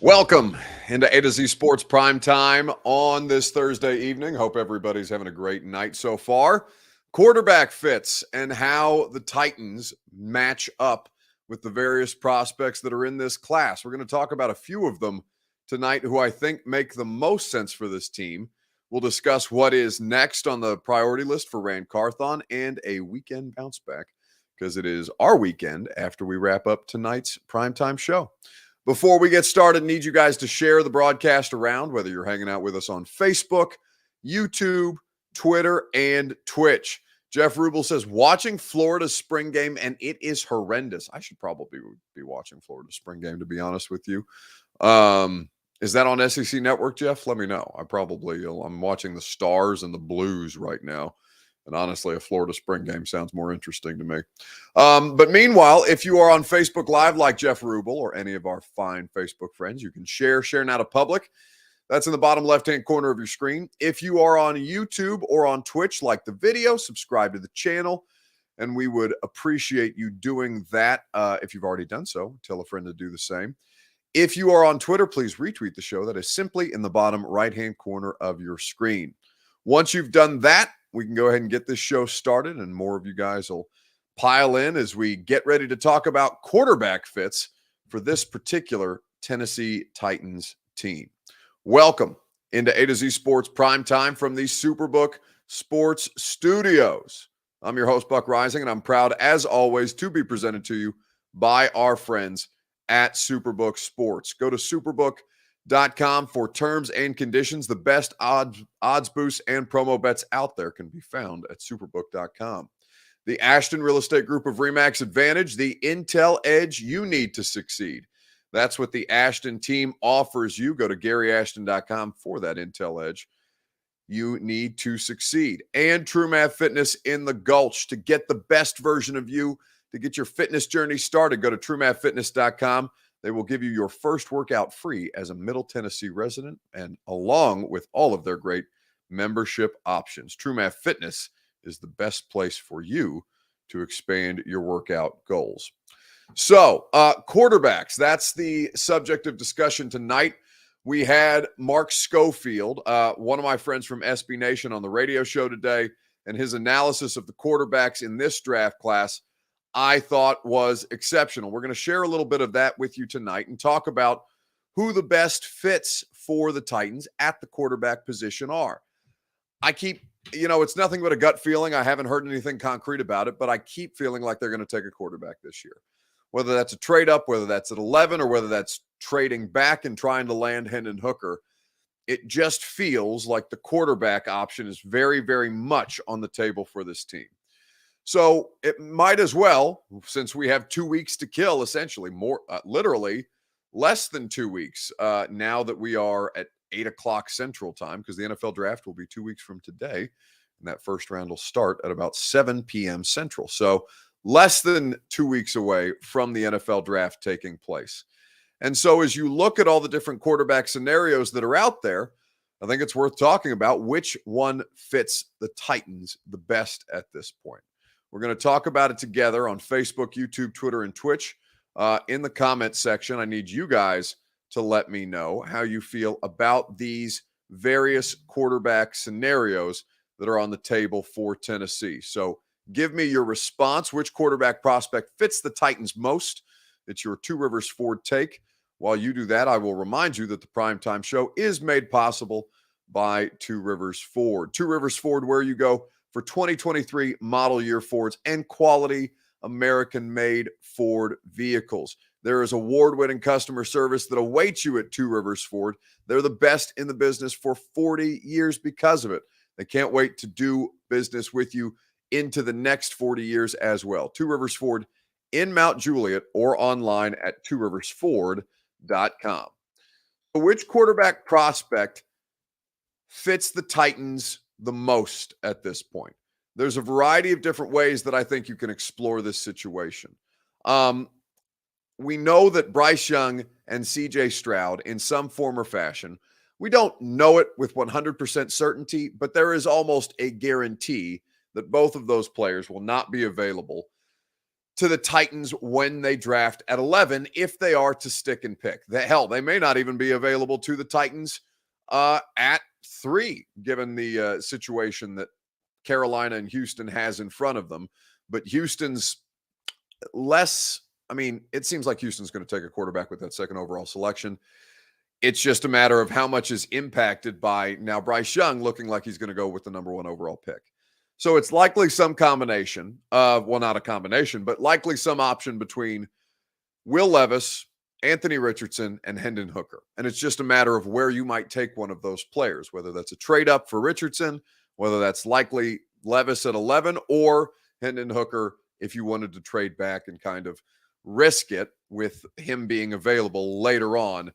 Welcome into A to Z Sports Prime Time on this Thursday evening. Hope everybody's having a great night so far. Quarterback fits and how the Titans match up with the various prospects that are in this class. We're going to talk about a few of them tonight who I think make the most sense for this team. We'll discuss what is next on the priority list for Rand Carthon and a weekend bounce back because it is our weekend after we wrap up tonight's primetime show. Before we get started, I need you guys to share the broadcast around, whether you're hanging out with us on Facebook, YouTube, Twitter, and Twitch. Jeff Rubel says, watching Florida's spring game, and it is horrendous. I should probably be watching Florida's spring game, to be honest with you. Is that on SEC Network, Jeff? Let me know. I'm watching the Stars and the Blues right now. And honestly, a Florida spring game sounds more interesting to me. But meanwhile, if you are on Facebook Live like Jeff Rubel or any of our fine Facebook friends, you can share now to public. That's in the bottom left-hand corner of your screen. If you are on YouTube or on Twitch, like the video, subscribe to the channel, and we would appreciate you doing that. If you've already done so, tell a friend to do the same. If you are on Twitter, please retweet the show. That is simply in the bottom right-hand corner of your screen. Once you've done that, we can go ahead and get this show started, and more of you guys will pile in as we get ready to talk about quarterback fits for this particular Tennessee Titans team. Welcome into A to Z Sports Prime Time from the Superbook Sports Studios. I'm your host, Buck Rising, and I'm proud, as always, to be presented to you by our friends at Superbook Sports. Go to superbook.com for terms and conditions. The best odds boosts and promo bets out there can be found at superbook.com. The Ashton Real Estate Group of RE/MAX Advantage, the intel edge you need to succeed. That's what the Ashton team offers you. Go to GaryAshton.com for that intel edge you need to succeed. And True Math Fitness in the Gulch to get the best version of you, to get your fitness journey started. Go to TrueMathFitness.com. They will give you your first workout free as a Middle Tennessee resident, and along with all of their great membership options. True Math Fitness is the best place for you to expand your workout goals. So, quarterbacks, that's the subject of discussion tonight. We had Mark Schofield, one of my friends from SB Nation, on the radio show today, and his analysis of the quarterbacks in this draft class I thought was exceptional. We're going to share a little bit of that with you tonight and talk about who the best fits for the Titans at the quarterback position are. It's nothing but a gut feeling. I haven't heard anything concrete about it, but I keep feeling like they're going to take a quarterback this year. Whether that's a trade up, whether that's at 11, or whether that's trading back and trying to land Hendon Hooker, it just feels like the quarterback option is very, very much on the table for this team. So it might as well, since we have 2 weeks to kill, essentially literally less than 2 weeks now that we are at 8 o'clock Central Time, because the NFL draft will be 2 weeks from today. And that first round will start at about 7 p.m. Central. So less than 2 weeks away from the NFL draft taking place. And so as you look at all the different quarterback scenarios that are out there, I think it's worth talking about which one fits the Titans the best at this point. We're going to talk about it together on Facebook, YouTube, Twitter, and Twitch. In the comments section, I need you guys to let me know how you feel about these various quarterback scenarios that are on the table for Tennessee. So give me your response. Which quarterback prospect fits the Titans most? It's your Two Rivers Ford take. While you do that, I will remind you that the Primetime Show is made possible by Two Rivers Ford. Two Rivers Ford, where you go for 2023 model year Fords and quality American-made Ford vehicles. There is award-winning customer service that awaits you at Two Rivers Ford. They're the best in the business for 40 years because of it. They can't wait to do business with you into the next 40 years as well. Two Rivers Ford in Mount Juliet or online at tworiversford.com. Which quarterback prospect fits the Titans the most at this point? There's a variety of different ways that I think you can explore this situation. We know that Bryce Young and CJ Stroud, in some form or fashion, we don't know it with 100% certainty, but there is almost a guarantee that both of those players will not be available to the Titans when they draft at 11 if they are to stick and pick. They may not even be available to the Titans at 3, given the situation that Carolina and Houston has in front of them. But Houston's less, it seems like Houston's going to take a quarterback with that second overall selection. It's just a matter of how much is impacted by now Bryce Young looking like he's going to go with the number 1 overall pick. So it's likely some combination of, well, not a combination, but likely some option between Will Levis, Anthony Richardson, and Hendon Hooker. And it's just a matter of where you might take one of those players, whether that's a trade up for Richardson, whether that's likely Levis at 11 or Hendon Hooker if you wanted to trade back and kind of risk it with him being available later on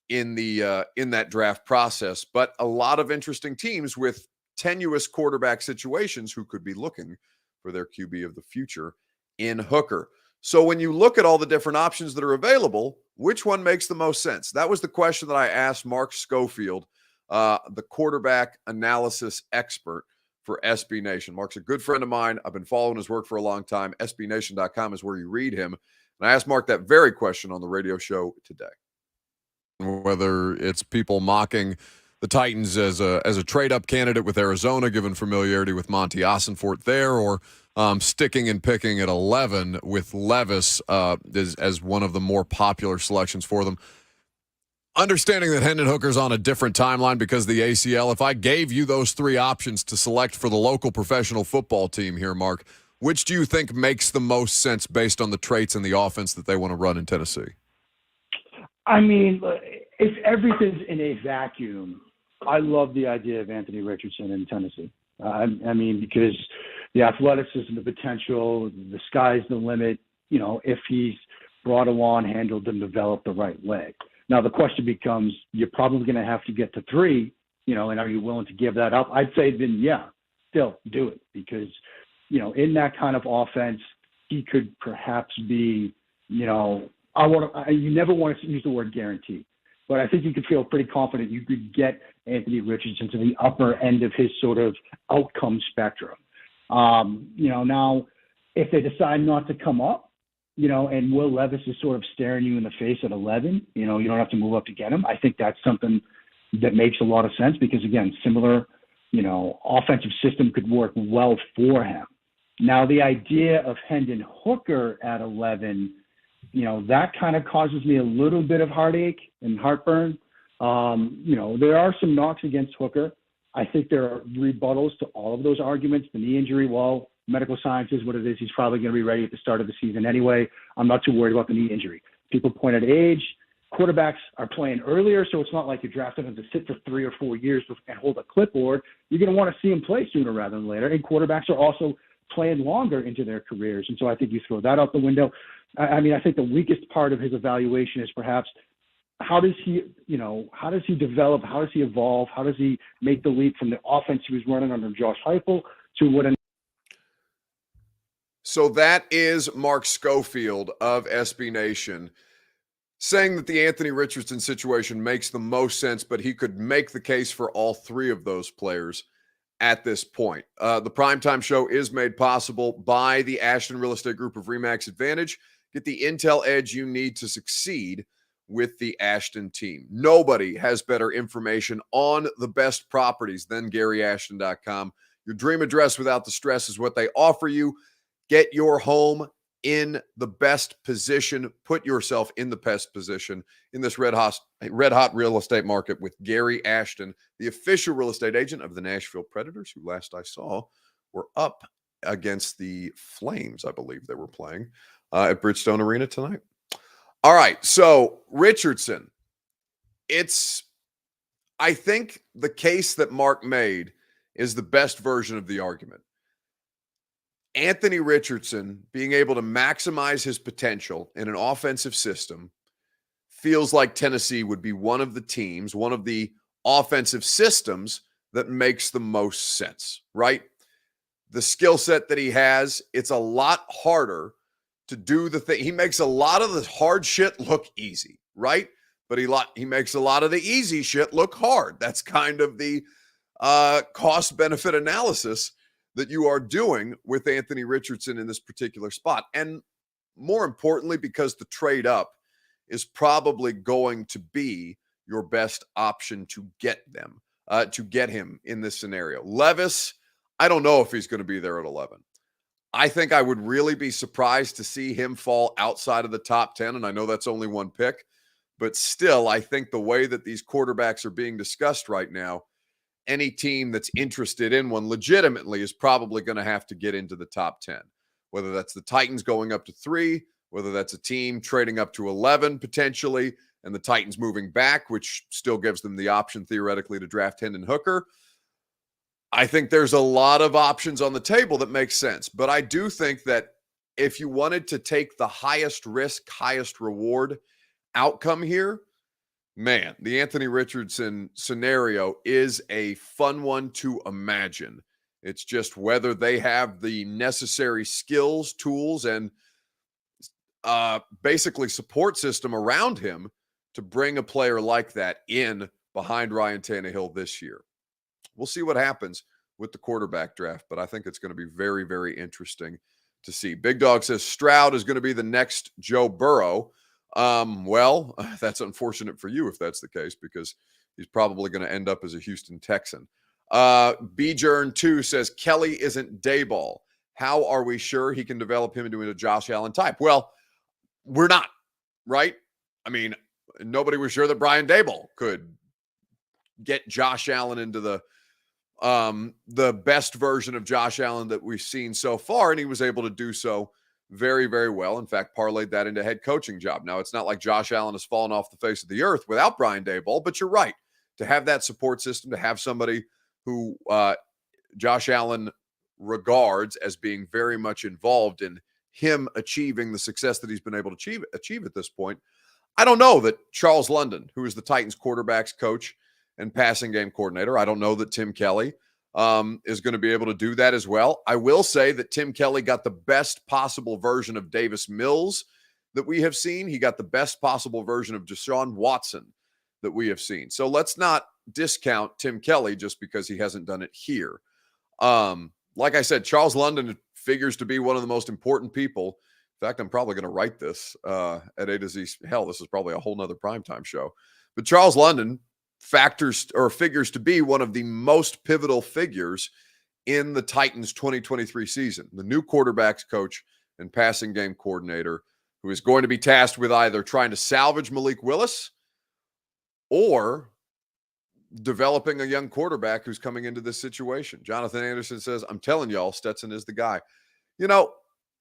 in that draft process. But a lot of interesting teams with tenuous quarterback situations who could be looking for their QB of the future in Hooker. So when you look at all the different options that are available, which one makes the most sense? That was the question that I asked Mark Schofield, the quarterback analysis expert for SB Nation. Mark's a good friend of mine. I've been following his work for a long time. SBNation.com is where you read him. And I asked Mark that very question on the radio show today. Whether it's people mocking the Titans as a trade-up candidate with Arizona, given familiarity with Monty Ossenfort there, or sticking and picking at 11 with Levis as one of the more popular selections for them. Understanding that Hendon Hooker's on a different timeline because of the ACL, if I gave you those 3 options to select for the local professional football team here, Mark, which do you think makes the most sense based on the traits and the offense that they want to run in Tennessee? If everything's in a vacuum, I love the idea of Anthony Richardson in Tennessee. Because the athleticism, the potential, the sky's the limit, if he's brought along, handled, and developed the right way. Now, the question becomes, you're probably going to have to get to 3, and are you willing to give that up? I'd say then, yeah, still do it because, in that kind of offense, he could perhaps be, you never want to use the word guarantee, but I think you could feel pretty confident you could get Anthony Richardson to the upper end of his sort of outcome spectrum. Now if they decide not to come up, and Will Levis is sort of staring you in the face at 11, you don't have to move up to get him. I think that's something that makes a lot of sense because, again, similar, offensive system could work well for him. Now, the idea of Hendon Hooker at 11, that kind of causes me a little bit of heartache and heartburn. There are some knocks against Hooker. I think there are rebuttals to all of those arguments. The knee injury, well, medical science is what it is. He's probably going to be ready at the start of the season anyway. I'm not too worried about the knee injury. People point at age. Quarterbacks are playing earlier, so it's not like you drafted him to sit for 3 or 4 years and hold a clipboard. You're going to want to see him play sooner rather than later. And quarterbacks are also playing longer into their careers. And so I think you throw that out the window. I think the weakest part of his evaluation is perhaps how does he develop? How does he evolve? How does he make the leap from the offense he was running under Josh Heupel to what? So that is Mark Schofield of SB Nation saying that the Anthony Richardson situation makes the most sense, but he could make the case for all 3 of those players at this point. The Primetime Show is made possible by the Ashton Real Estate Group of RE/MAX Advantage. Get the intel edge you need to succeed with the Ashton team. Nobody has better information on the best properties than GaryAshton.com. Your dream address without the stress is what they offer you. Get your home in the best position. Put yourself in the best position in this red hot real estate market with Gary Ashton, the official real estate agent of the Nashville Predators, who last I saw were up against the Flames, I believe they were playing at Bridgestone Arena tonight. All right, so Richardson, I think the case that Mark made is the best version of the argument. Anthony Richardson being able to maximize his potential in an offensive system feels like Tennessee would be one of the teams, one of the offensive systems that makes the most sense, right? The skill set that he has, it's a lot harder to do the thing. He makes a lot of the hard shit look easy, right? But he makes a lot of the easy shit look hard. That's kind of the cost-benefit analysis that you are doing with Anthony Richardson in this particular spot. And more importantly, because the trade up is probably going to be your best option to get him in this scenario. Levis, I don't know if he's going to be there at 11. I think I would really be surprised to see him fall outside of the top 10, and I know that's only one pick, but still, I think the way that these quarterbacks are being discussed right now, any team that's interested in one legitimately is probably going to have to get into the top 10, whether that's the Titans going up to 3, whether that's a team trading up to 11 potentially, and the Titans moving back, which still gives them the option theoretically to draft Hendon Hooker. I think there's a lot of options on the table that make sense, but I do think that if you wanted to take the highest risk, highest reward outcome here, man, the Anthony Richardson scenario is a fun one to imagine. It's just whether they have the necessary skills, tools, and basically support system around him to bring a player like that in behind Ryan Tannehill this year. We'll see what happens with the quarterback draft, but I think it's going to be very, very interesting to see. Big Dog says Stroud is going to be the next Joe Burrow. Well, that's unfortunate for you if that's the case, because he's probably going to end up as a Houston Texan. Bjern 2 says Kelly isn't Dayball. How are we sure he can develop him into a Josh Allen type? Well, we're not, right? I mean, nobody was sure that Brian Daboll could get Josh Allen into the best version of Josh Allen that we've seen so far, and he was able to do so very, very well. In fact, parlayed that into head coaching job. Now, it's not like Josh Allen has fallen off the face of the earth without Brian Daboll, but you're right. To have that support system, to have somebody who Josh Allen regards as being very much involved in him achieving the success that he's been able to achieve at this point. I don't know that Charles London, who is the Titans quarterbacks coach and passing game coordinator, I don't know that Tim Kelly is going to be able to do that as well. I will say that Tim Kelly got the best possible version of Davis Mills that we have seen. He got the best possible version of Deshaun Watson that we have seen. So let's not discount Tim Kelly just because he hasn't done it here. Like I said, Charles London figures to be one of the most important people. In fact, I'm probably going to write this at A to Z. Hell, this is probably a whole nother primetime show. But Charles London figures to be one of the most pivotal figures in the Titans 2023 season. The new quarterbacks coach and passing game coordinator who is going to be tasked with either trying to salvage Malik Willis or developing a young quarterback who's coming into this situation. Jonathan Anderson says, I'm telling y'all, Stetson is the guy. You know,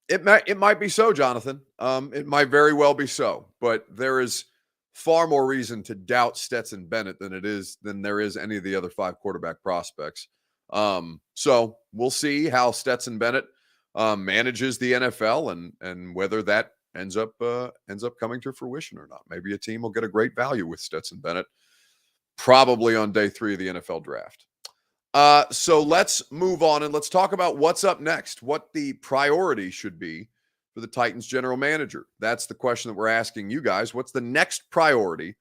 it might be so, Jonathan. It might very well be so, but there is far more reason to doubt Stetson Bennett than there is any of the other 5 quarterback prospects. So we'll see how Stetson Bennett manages the NFL and whether that ends up coming to fruition or not. Maybe a team will get a great value with Stetson Bennett, probably on day 3 of the NFL draft. So let's move on and let's talk about what's up next, what the priority should be for the Titans general manager. That's the question that we're asking you guys. What's the next priority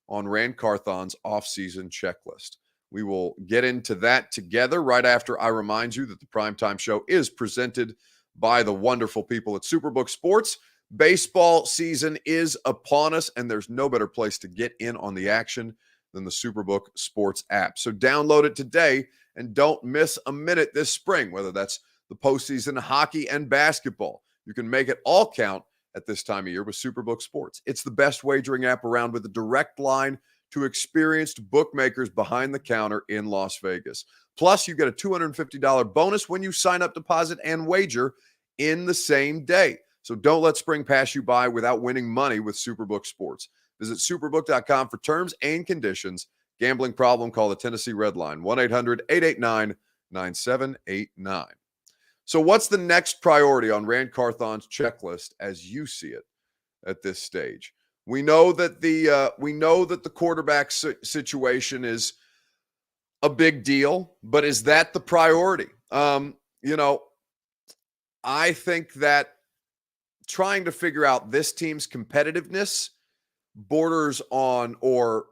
on Rand Carthon's offseason checklist? We will get into that together right after I remind you that the Primetime Show is presented by the wonderful people at Superbook Sports. Baseball season is upon us, and there's no better place to get in on the action than the Superbook Sports app. So download it today and don't miss a minute this spring, whether that's the postseason hockey and basketball. You can make it all count at this time of year with Superbook Sports. It's the best wagering app around with a direct line to experienced bookmakers behind the counter in Las Vegas. Plus, you get a $250 bonus when you sign up, deposit, and wager in the same day. So don't let spring pass you by without winning money with Superbook Sports. Visit superbook.com for terms and conditions. Gambling problem, call the Tennessee Red Line, 1-800-889-9789. So what's the next priority on Rand Carthon's checklist as you see it at this stage? We know that the quarterback situation is a big deal, but is that the priority? I think that trying to figure out this team's competitiveness borders on or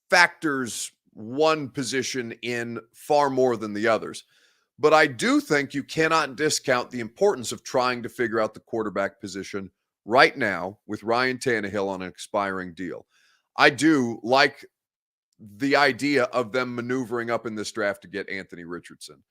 factors one position in far more than the others. But I do think you cannot discount the importance of trying to figure out the quarterback position right now with Ryan Tannehill on an expiring deal. I do like the idea of them maneuvering up in this draft to get Anthony Richardson,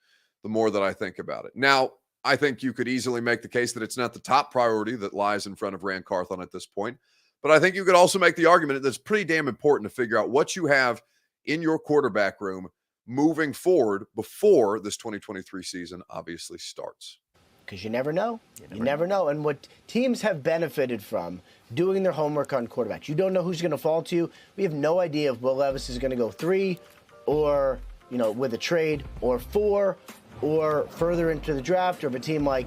the more that I think about it. Now, I think you could easily make the case that it's not the top priority that lies in front of Rand Carthon at this point. But I think you could also make the argument that it's pretty damn important to figure out what you have in your quarterback room moving forward before this 2023 season obviously starts. Because you never know. You never know. And what teams have benefited from doing their homework on quarterbacks. You don't know who's going to fall to you. We have no idea if Will Levis is going to go 3 or, with a trade, or 4 or further into the draft, or if a team like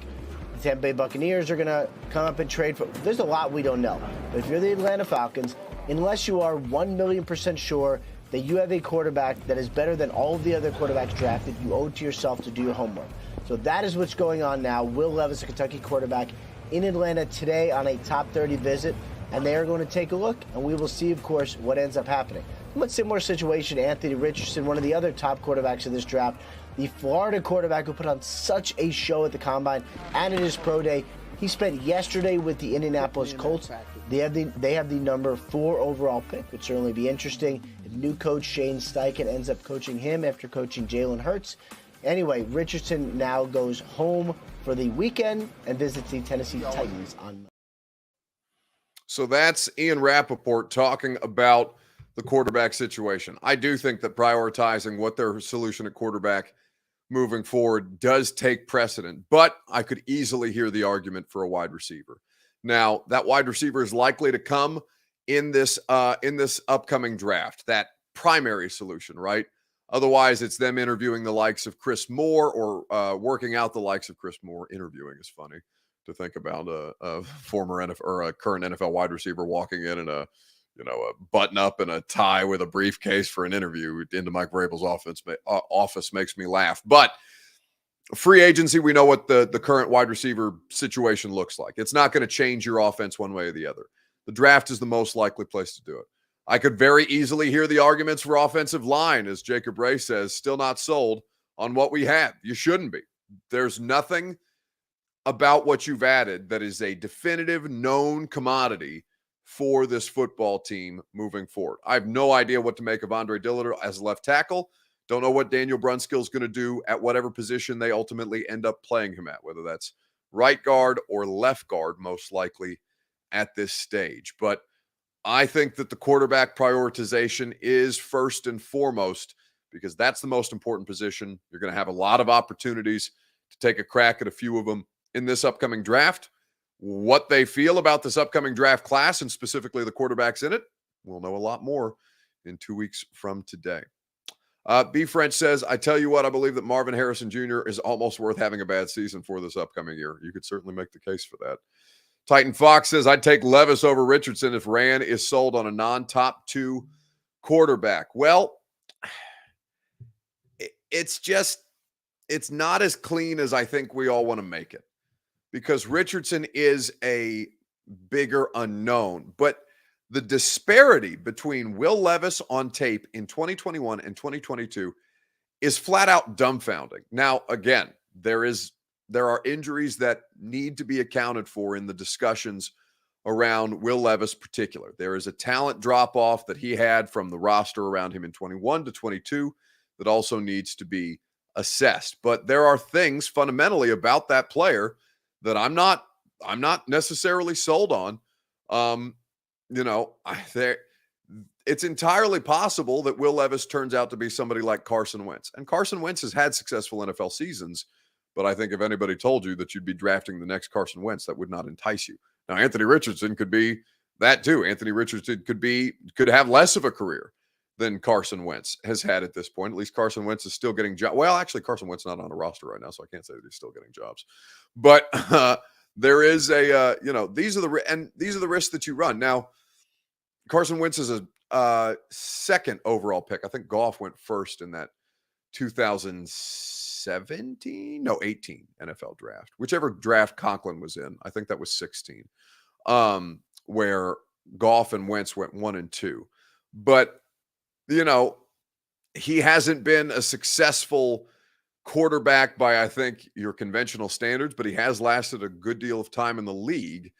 the Tampa Bay Buccaneers are going to come up and trade for. There's a lot we don't know. But if you're the Atlanta Falcons, unless you are 1,000,000% sure that you have a quarterback that is better than all of the other quarterbacks drafted, you owe it to yourself to do your homework. So that is what's going on now. Will Levis, a Kentucky quarterback, in Atlanta today on a top 30 visit, and they are going to take a look, and we will see, of course, what ends up happening. But similar situation, Anthony Richardson, one of the other top quarterbacks in this draft, the Florida quarterback who put on such a show at the Combine and at his pro day. He spent yesterday with the Indianapolis Colts. They have the number 4 overall pick, which certainly be interesting. If new coach Shane Steichen ends up coaching him after coaching Jalen Hurts. Anyway, Richardson now goes home for the weekend and visits the Tennessee Titans on Monday. So that's Ian Rappaport talking about the quarterback situation. I do think that prioritizing what their solution at quarterback moving forward does take precedent, but I could easily hear the argument for a wide receiver. Now, that wide receiver is likely to come in this upcoming draft, that primary solution, right? Otherwise, it's them interviewing the likes of Chris Moore or working out the likes of Chris Moore. Interviewing is funny to think about a former NFL or a current NFL wide receiver walking in a button up and a tie with a briefcase for an interview into Mike Vrabel's office makes me laugh. But free agency, we know what the current wide receiver situation looks like. It's not going to change your offense one way or the other. The draft is the most likely place to do it. I could very easily hear the arguments for offensive line, as Jacob Ray says, still not sold on what we have. You shouldn't be. There's nothing about what you've added that is a definitive known commodity for this football team moving forward. I have no idea what to make of Andre Dillard as left tackle. Don't know what Daniel Brunskill is going to do at whatever position they ultimately end up playing him at, whether that's right guard or left guard, most likely at this stage. But I think that the quarterback prioritization is first and foremost because that's the most important position. You're going to have a lot of opportunities to take a crack at a few of them in this upcoming draft. What they feel about this upcoming draft class and specifically the quarterbacks in it, we'll know a lot more in 2 weeks from today. B. French says, I tell you what, I believe that Marvin Harrison Jr. is almost worth having a bad season for this upcoming year. You could certainly make the case for that. Titan Fox says, I'd take Levis over Richardson if Rand is sold on a non-top 2 quarterback. Well, it's not as clean as I think we all want to make it because Richardson is a bigger unknown. But the disparity between Will Levis on tape in 2021 and 2022 is flat out dumbfounding. Now, again, there are injuries that need to be accounted for in the discussions around Will Levis particular. There is a talent drop-off that he had from the roster around him in 21 to 22 that also needs to be assessed. But there are things fundamentally about that player that I'm not necessarily sold on. It's entirely possible that Will Levis turns out to be somebody like Carson Wentz. And Carson Wentz has had successful NFL seasons. But I think if anybody told you that you'd be drafting the next Carson Wentz, that would not entice you. Now, Anthony Richardson could be that too. Anthony Richardson could have less of a career than Carson Wentz has had at this point. At least Carson Wentz is still getting jobs. Well, actually, Carson Wentz is not on a roster right now, so I can't say that he's still getting jobs. But there is these are the risks that you run. Now, Carson Wentz is a second overall pick. I think Goff went first in that 18 NFL draft, whichever draft Conklin was in. I think that was 16, where Goff and Wentz went 1 and 2. But, he hasn't been a successful quarterback by, I think, your conventional standards, but he has lasted a good deal of time in the league.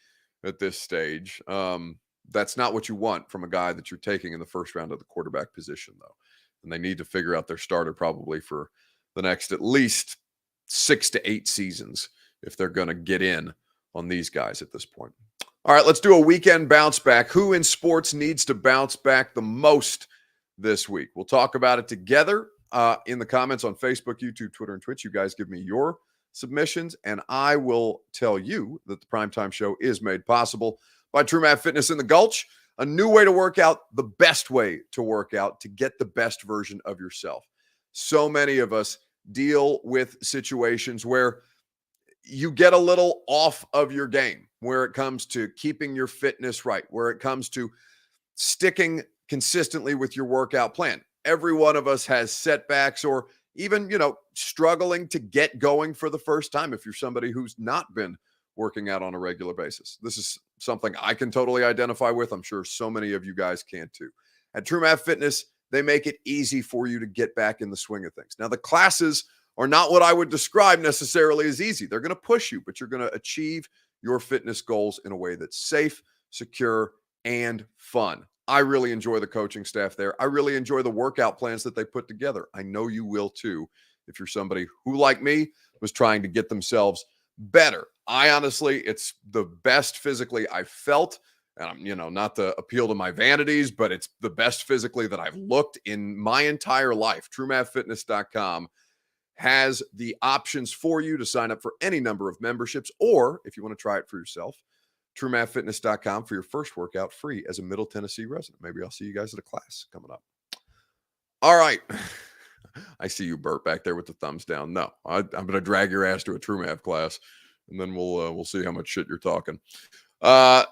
at this stage. That's not what you want from a guy that you're taking in the first round of the quarterback position, though. And they need to figure out their starter probably for the next at least 6 to 8 seasons if they're going to get in on these guys at this point. All right, let's do a weekend bounce back. Who in sports needs to bounce back the most this week? We'll talk about it together in the comments on Facebook, YouTube, Twitter, and Twitch. You guys give me your submissions, and I will tell you that the Primetime Show is made possible by TrueMath Fitness in the Gulch, a new way to work out, the best way to work out to get the best version of yourself. So many of us deal with situations where you get a little off of your game, where it comes to keeping your fitness right, where it comes to sticking consistently with your workout plan. Every one of us has setbacks or even, struggling to get going for the first time if you're somebody who's not been working out on a regular basis. This is something I can totally identify with. I'm sure so many of you guys can too. At TrueMath Fitness, they make it easy for you to get back in the swing of things. Now, the classes are not what I would describe necessarily as easy. They're going to push you, but you're going to achieve your fitness goals in a way that's safe, secure, and fun. I really enjoy the coaching staff there. I really enjoy the workout plans that they put together. I know you will too, if you're somebody who, like me, was trying to get themselves better. I honestly, it's the best physically I've felt. And I'm, not to appeal to my vanities, but it's the best physically that I've looked in my entire life. TrueMathFitness.com has the options for you to sign up for any number of memberships, or if you want to try it for yourself, TrueMathFitness.com for your first workout free as a Middle Tennessee resident. Maybe I'll see you guys at a class coming up. All right. I see you, Bert, back there with the thumbs down. No, I'm going to drag your ass to a TrueMath class, and then we'll see how much shit you're talking.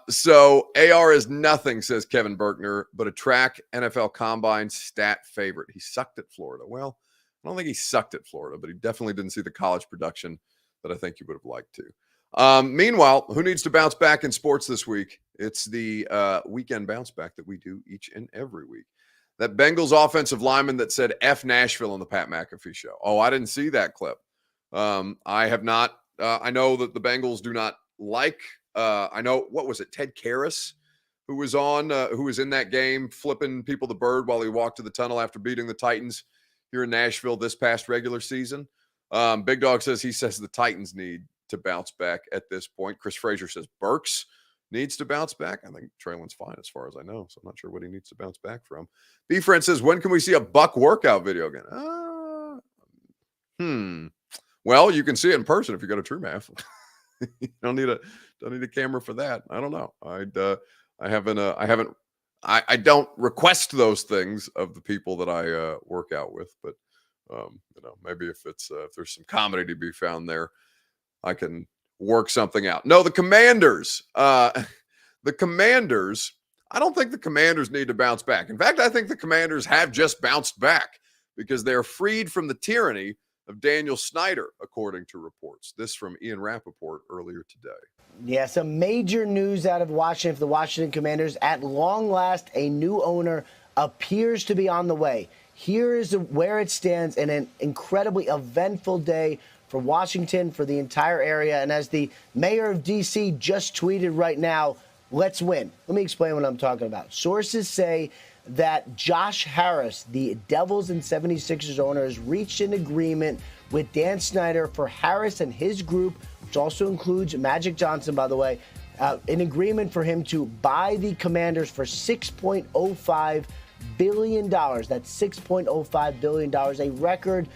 So AR is nothing, says Kevin Berkner, but a track NFL Combine stat favorite. He sucked at Florida. Well, I don't think he sucked at Florida, but he definitely didn't see the college production that I think he would have liked to. Meanwhile, who needs to bounce back in sports this week? It's the weekend bounce back that we do each and every week. That Bengals offensive lineman that said F Nashville on the Pat McAfee show. Oh, I didn't see that clip. I have not. I know that the Bengals do not like. I know, what was it? Ted Karras, who was in that game, flipping people the bird while he walked to the tunnel after beating the Titans here in Nashville this past regular season. Big Dog says the Titans need to bounce back at this point. Chris Frazier says Burks needs to bounce back. I think Traylon's fine as far as I know, so I'm not sure what he needs to bounce back from. B-Friend says, when can we see a Buck workout video again? Well, you can see it in person if you go to TrueMath. You don't need a camera for that. I don't know. I don't request those things of the people that I work out with, but maybe if there's some comedy to be found there, I can work something out. No, the Commanders. I don't think the Commanders need to bounce back. In fact, I think the Commanders have just bounced back because they're freed from the tyranny of Daniel Snyder, according to reports. This from Ian Rappaport earlier today. Yeah, some major news out of Washington for the Washington Commanders. At long last, a new owner appears to be on the way. Here is where it stands in an incredibly eventful day for Washington, for the entire area. And as the mayor of D.C. just tweeted right now, let's win. Let me explain what I'm talking about. Sources say that Josh Harris, the Devils and 76ers owner, has reached an agreement with Dan Snyder for Harris and his group, which also includes Magic Johnson, by the way, an agreement for him to buy the Commanders for $6.05 billion. That's $6.05 billion, a record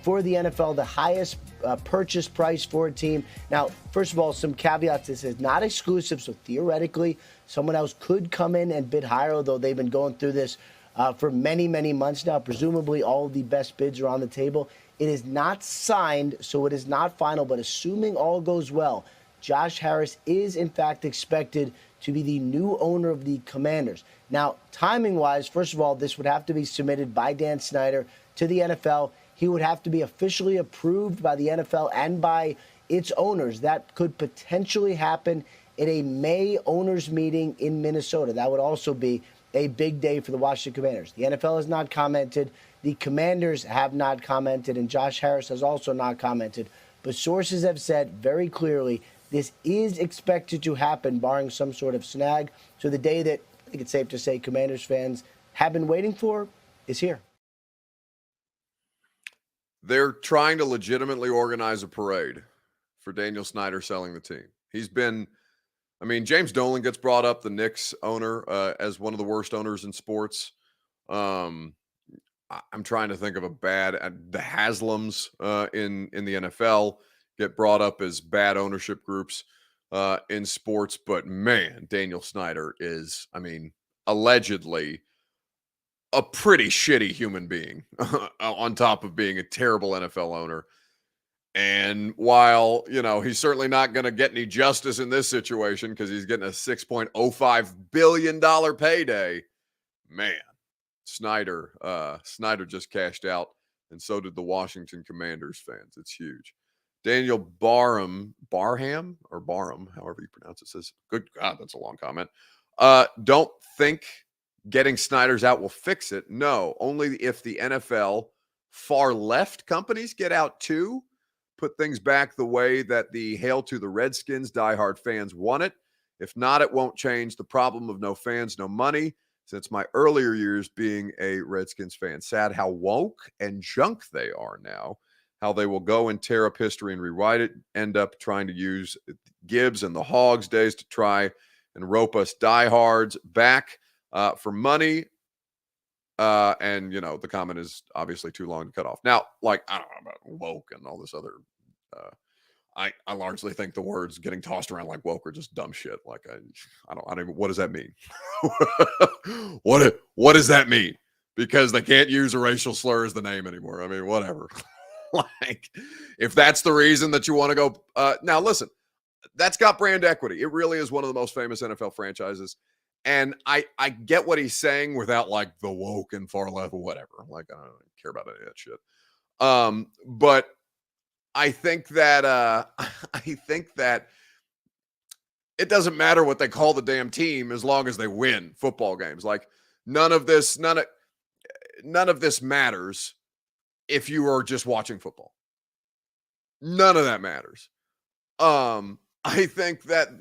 for the NFL, the highest purchase price for a team. Now, first of all, some caveats. This is not exclusive, so theoretically, someone else could come in and bid higher, although they've been going through this for many, many months now. Presumably, all of the best bids are on the table. It is not signed, so it is not final, but assuming all goes well, Josh Harris is, in fact, expected to be the new owner of the Commanders. Now, timing-wise, first of all, this would have to be submitted by Dan Snyder to the NFL. He would have to be officially approved by the NFL and by its owners. That could potentially happen in a May owners meeting in Minnesota. That would also be a big day for the Washington Commanders. The NFL has not commented. The Commanders have not commented, and Josh Harris has also not commented. But sources have said very clearly This is expected to happen, barring some sort of snag. So the day that I think it's safe to say Commanders fans have been waiting for is here. They're trying to legitimately organize a parade for Daniel Snyder selling the team. He's been, I mean, James Dolan gets brought up, the Knicks owner, as one of the worst owners in sports. I'm trying to think of a bad, the Haslams in the NFL get brought up as bad ownership groups in sports. But man, Daniel Snyder is, I mean, allegedly a pretty shitty human being on top of being a terrible NFL owner. And while, you know, he's certainly not going to get any justice in this situation because he's getting a $6.05 billion payday, man, Snyder just cashed out, and so did the Washington Commanders fans. It's huge. Daniel Barham, however you pronounce it, says, good God, that's a long comment. Don't think getting Snyder's out will fix it. No, only if the NFL far left companies get out too, put things back the way that the Hail to the Redskins diehard fans want it. If not, it won't change the problem of no fans, no money. Since my earlier years being a Redskins fan, sad how woke and junk they are now, how they will go and tear up history and rewrite it, end up trying to use Gibbs and the Hogs days to try and rope us diehards back for money. And, you know, the comment is obviously too long to cut off. Now, like, I don't know about woke and all this other, I largely think the words getting tossed around like woke are just dumb shit. Like, I don't even, what does that mean? What does that mean? Because they can't use a racial slur as the name anymore. I mean, whatever. Like, if that's the reason that you want to go, now listen, that's got brand equity. It really is one of the most famous NFL franchises. And I get what he's saying without like the woke and far left or whatever. Like, I don't care about any of that shit. But I think that it doesn't matter what they call the damn team as long as they win football games. Like, none of this matters if you are just watching football. None of that matters. I think that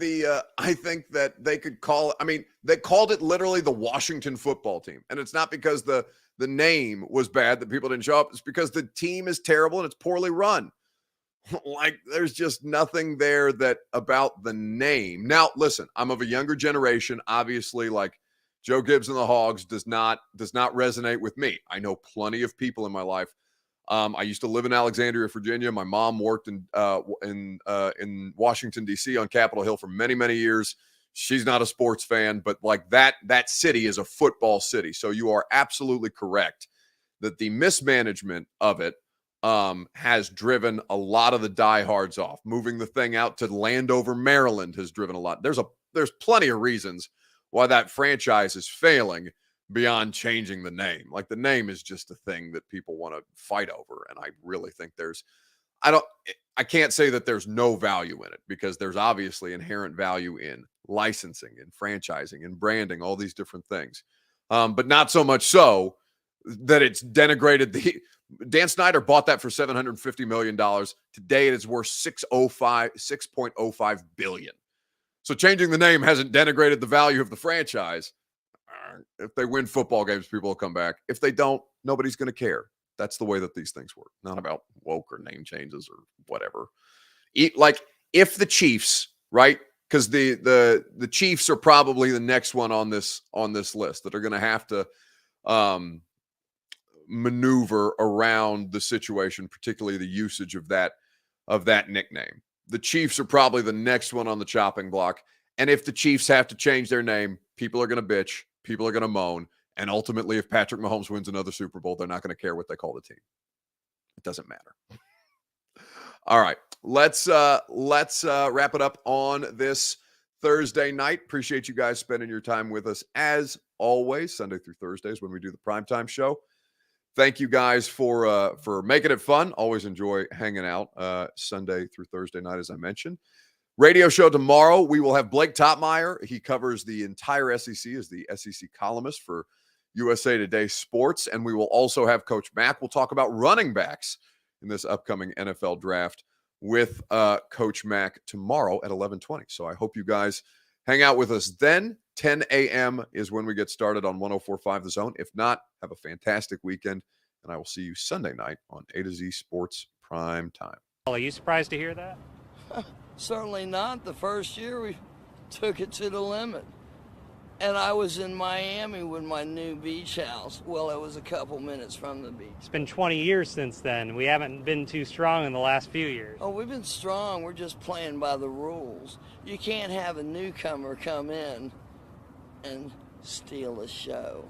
they could call it, I mean, they called it literally the Washington football team. And it's not because the name was bad that people didn't show up. It's because the team is terrible and it's poorly run. Like, there's just nothing there that about the name. Now, listen, I'm of a younger generation. Obviously, like, Joe Gibbs and the Hogs does not resonate with me. I know plenty of people in my life. I used to live in Alexandria, Virginia. My mom worked in Washington, D.C. on Capitol Hill for many, many years. She's not a sports fan, but like that city is a football city. So you are absolutely correct that the mismanagement of it has driven a lot of the diehards off. Moving the thing out to Landover, Maryland has driven a lot. There's plenty of reasons why that franchise is failing beyond changing the name. Like, the name is just a thing that people want to fight over. And I really think I can't say that there's no value in it, because there's obviously inherent value in licensing and franchising and branding, all these different things. But not so much so that it's denigrated Dan Snyder bought that for $750 million. Today it is worth $6.05 billion. So changing the name hasn't denigrated the value of the franchise. If they win football games, people will come back. If they don't, nobody's going to care. That's the way that these things work. Not about woke or name changes or whatever. Like, if the Chiefs, right? Because the Chiefs are probably the next one on this list that are going to have to maneuver around the situation, particularly the usage of that nickname. The Chiefs are probably the next one on the chopping block. And if the Chiefs have to change their name, people are going to bitch, people are going to moan, and ultimately, if Patrick Mahomes wins another Super Bowl, they're not going to care what they call the team. It doesn't matter. All right, let's wrap it up on this Thursday night. Appreciate you guys spending your time with us as always, Sunday through Thursdays when we do the primetime show. Thank you guys for making it fun. Always enjoy hanging out Sunday through Thursday night, as I mentioned. Radio show tomorrow, we will have Blake Topmeyer. He covers the entire SEC as the SEC columnist for USA Today Sports. And we will also have Coach Mack. We'll talk about running backs in this upcoming NFL draft with Coach Mack tomorrow at 11:20. So I hope you guys hang out with us then. 10 a.m. is when we get started on 104.5 The Zone. If not, have a fantastic weekend, and I will see you Sunday night on A to Z Sports Prime Time. Are you surprised to hear that? Certainly not. The first year we took it to the limit. And I was in Miami with my new beach house. Well, it was a couple minutes from the beach. It's been 20 years since then. We haven't been too strong in the last few years. Oh, we've been strong. We're just playing by the rules. You can't have a newcomer come in and steal a show.